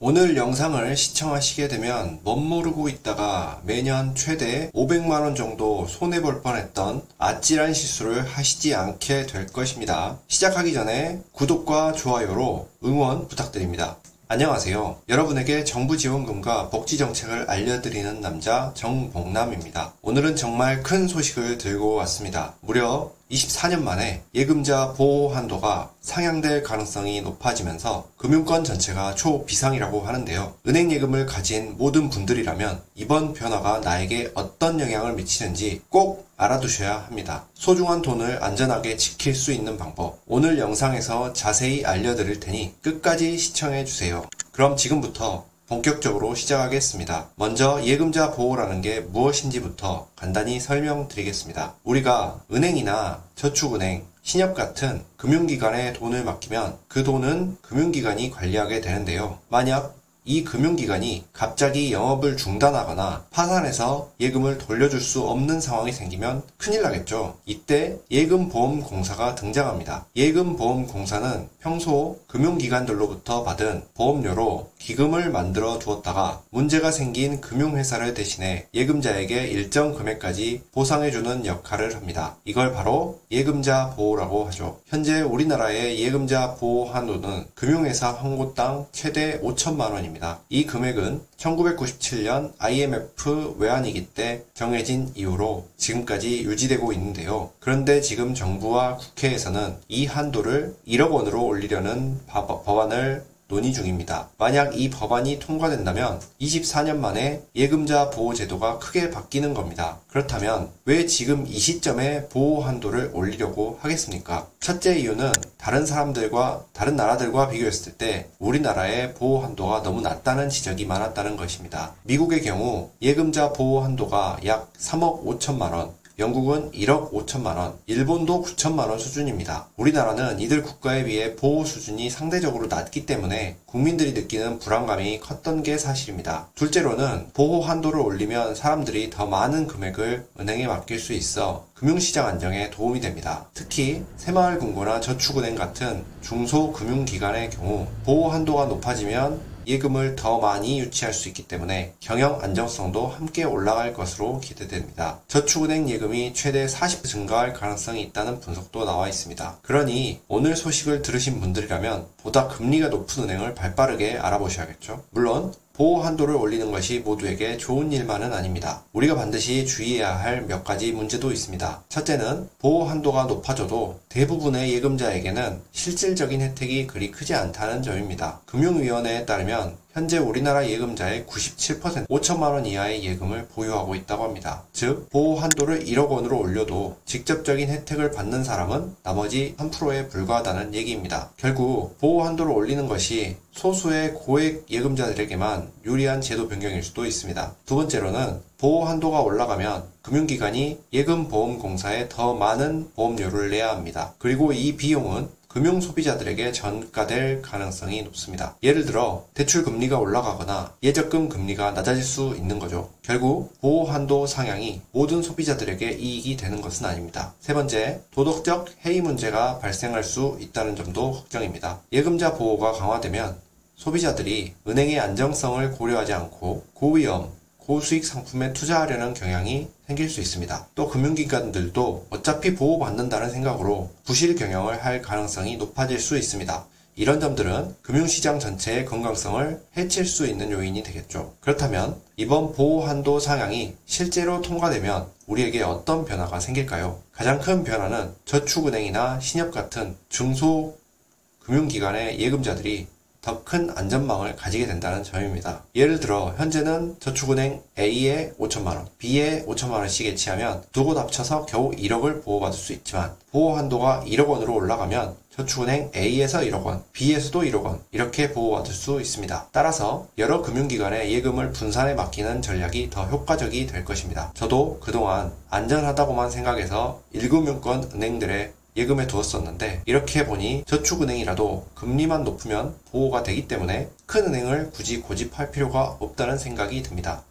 오늘 영상을 시청하시게 되면 멋모르고 있다가 매년 최대 500만원 정도 손해볼 뻔했던 아찔한 실수를 하시지 않게 될 것입니다. 시작하기 전에 구독과 좋아요로 응원 부탁드립니다. 안녕하세요. 여러분에게 정부 지원금과 복지 정책을 알려드리는 남자 정복남입니다. 오늘은 정말 큰 소식을 들고 왔습니다. 무려 24년 만에 예금자 보호 한도가 상향될 가능성이 높아지면서 금융권 전체가 초비상이라고 하는데요. 은행 예금을 가진 모든 분들이라면 이번 변화가 나에게 어떤 영향을 미치는지 꼭 알아두셔야 합니다. 소중한 돈을 안전하게 지킬 수 있는 방법, 오늘 영상에서 자세히 알려드릴 테니 끝까지 시청해주세요. 그럼 지금부터 본격적으로 시작하겠습니다. 먼저 예금자 보호라는 게 무엇인지부터 간단히 설명드리겠습니다. 우리가 은행이나 저축은행, 신협 같은 금융기관에 돈을 맡기면 그 돈은 금융기관이 관리하게 되는데요. 만약 이 금융기관이 갑자기 영업을 중단하거나 파산해서 예금을 돌려줄 수 없는 상황이 생기면 큰일 나겠죠. 이때 예금보험공사가 등장합니다. 예금보험공사는 평소 금융기관들로부터 받은 보험료로 기금을 만들어 두었다가 문제가 생긴 금융회사를 대신해 예금자에게 일정 금액까지 보상해주는 역할을 합니다. 이걸 바로 예금자 보호라고 하죠. 현재 우리나라의 예금자 보호 한도는 금융회사 환고당 최대 5천만원입니다. 이 금액은 1997년 IMF 외환위기 때 정해진 이후로 지금까지 유지되고 있는데요. 그런데 지금 정부와 국회에서는 이 한도를 1억 원으로 올리려는 법안을 논의 중입니다. 만약 이 법안이 통과된다면 24년 만에 예금자 보호 제도가 크게 바뀌는 겁니다. 그렇다면 왜 지금 이 시점에 보호 한도를 올리려고 하겠습니까? 첫째 이유는 다른 나라들과 비교했을 때 우리나라의 보호 한도가 너무 낮다는 지적이 많았다는 것입니다. 미국의 경우 예금자 보호 한도가 약 3억 5천만 원, 영국은 1억 5천만 원, 일본도 9천만 원 수준입니다. 우리나라는 이들 국가에 비해 보호 수준이 상대적으로 낮기 때문에 국민들이 느끼는 불안감이 컸던 게 사실입니다. 둘째로는 보호 한도를 올리면 사람들이 더 많은 금액을 은행에 맡길 수 있어 금융시장 안정에 도움이 됩니다. 특히 새마을금고나 저축은행 같은 중소금융기관의 경우 보호 한도가 높아지면 예금을 더 많이 유치할 수 있기 때문에 경영 안정성도 함께 올라갈 것으로 기대됩니다. 저축은행 예금이 최대 40% 증가할 가능성이 있다는 분석도 나와 있습니다. 그러니 오늘 소식을 들으신 분들이라면 보다 금리가 높은 은행을 발빠르게 알아보셔야겠죠. 물론 보호 한도를 올리는 것이 모두에게 좋은 일만은 아닙니다. 우리가 반드시 주의해야 할 몇 가지 문제도 있습니다. 첫째는 보호 한도가 높아져도 대부분의 예금자에게는 실질적인 혜택이 그리 크지 않다는 점입니다. 금융위원회에 따르면 현재 우리나라 예금자의 97% 5천만원 이하의 예금을 보유하고 있다고 합니다. 즉 보호 한도를 1억 원으로 올려도 직접적인 혜택을 받는 사람은 나머지 3%에 불과하다는 얘기입니다. 결국 보호 한도를 올리는 것이 소수의 고액 예금자들에게만 유리한 제도 변경일 수도 있습니다. 두 번째로는 보호 한도가 올라가면 금융기관이 예금보험공사에 더 많은 보험료를 내야 합니다. 그리고 이 비용은 금융소비자들에게 전가될 가능성이 높습니다. 예를 들어 대출 금리가 올라가거나 예적금 금리가 낮아질 수 있는 거죠. 결국 보호 한도 상향이 모든 소비자들에게 이익이 되는 것은 아닙니다. 세 번째, 도덕적 해이 문제가 발생할 수 있다는 점도 걱정입니다. 예금자 보호가 강화되면 소비자들이 은행의 안정성을 고려하지 않고 고위험, 고수익 상품에 투자하려는 경향이 생길 수 있습니다. 또 금융기관들도 어차피 보호받는다는 생각으로 부실 경영을 할 가능성이 높아질 수 있습니다. 이런 점들은 금융시장 전체의 건강성을 해칠 수 있는 요인이 되겠죠. 그렇다면 이번 보호 한도 상향이 실제로 통과되면 우리에게 어떤 변화가 생길까요? 가장 큰 변화는 저축은행이나 신협 같은 중소금융기관의 예금자들이 더 큰 안전망을 가지게 된다는 점입니다. 예를 들어 현재는 저축은행 A에 5천만원, B에 5천만원씩 예치하면 두 곳 합쳐서 겨우 1억을 보호받을 수 있지만 보호 한도가 1억 원으로 올라가면 저축은행 A에서 1억 원, B에서도 1억 원 이렇게 보호받을 수 있습니다. 따라서 여러 금융기관에 예금을 분산해 맡기는 전략이 더 효과적이 될 것입니다. 저도 그동안 안전하다고만 생각해서 1금융권 은행들의 예금에 두었었는데 이렇게 보니 저축은행이라도 금리만 높으면 보호가 되기 때문에 큰 은행을 굳이 고집할 필요가 없다는 생각이 듭니다.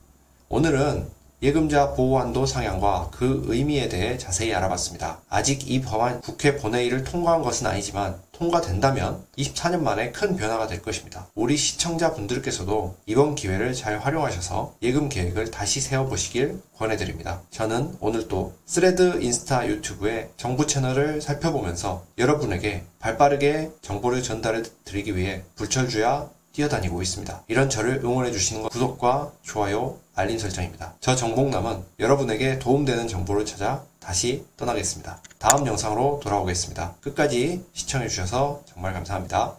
오늘은 예금자 보호한도 상향과 그 의미에 대해 자세히 알아봤습니다. 아직 이 법안 국회 본회의를 통과한 것은 아니지만 통과된다면 24년 만에 큰 변화가 될 것입니다. 우리 시청자분들께서도 이번 기회를 잘 활용하셔서 예금 계획을 다시 세워보시길 권해드립니다. 저는 오늘 또 스레드 인스타 유튜브의 정부 채널을 살펴보면서 여러분에게 발빠르게 정보를 전달해 드리기 위해 불철주야 뛰어다니고 있습니다. 이런 저를 응원해주시는 것 구독과 좋아요, 알림 설정입니다. 저 정복남은 여러분에게 도움되는 정보를 찾아 다시 떠나겠습니다. 다음 영상으로 돌아오겠습니다. 끝까지 시청해주셔서 정말 감사합니다.